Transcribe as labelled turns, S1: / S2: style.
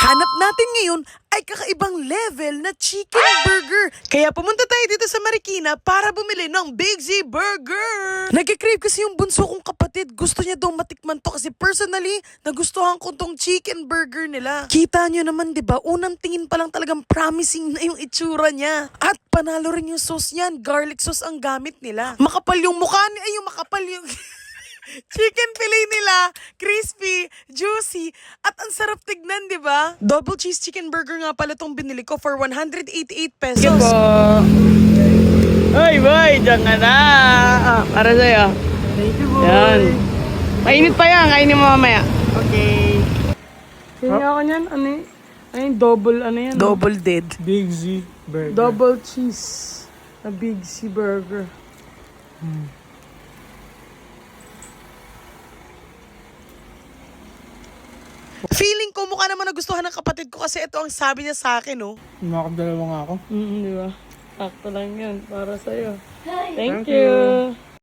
S1: hanap natin ngayon ay kakaibang level na chicken burger. Kaya pumunta tayo dito sa Marikina para bumili ng Big Z Burger. Nagkikrave kasi yung bunso kong kapatid. Gusto niya daw matikman to kasi personally, nagustuhan ko tong chicken burger nila. Kita nyo naman, di ba? Unang tingin pa lang talagang promising na yung itsura niya. At panalo rin yung sauce niyan. Garlic sauce ang gamit nila. Makapal yung mukha niya. Ay, yung makapal yung... Chicken fillet nila, crispy, juicy, at ang sarap tignan, di ba? Double cheese chicken burger nga pala tong binili ko for 188 pesos.
S2: Sige po. Hoy, boy, dyan ka na. Para sa'yo.
S1: Thank you, boy.
S2: Yan. Mainit pa yan, kainin mo mamaya.
S1: Okay.
S2: Sige ako niyan, ano yun? Ano yung double, ano yan?
S1: Double dead.
S3: Big Z Burger.
S2: Double cheese. Na Big C burger.
S1: Feeling ko mukha naman nagustuhan ng kapatid ko kasi ito ang sabi niya sa akin, oh.
S3: Nakakadalawa nga ako.
S2: Di ba? Sakto lang yun, para sa'yo. Thank you.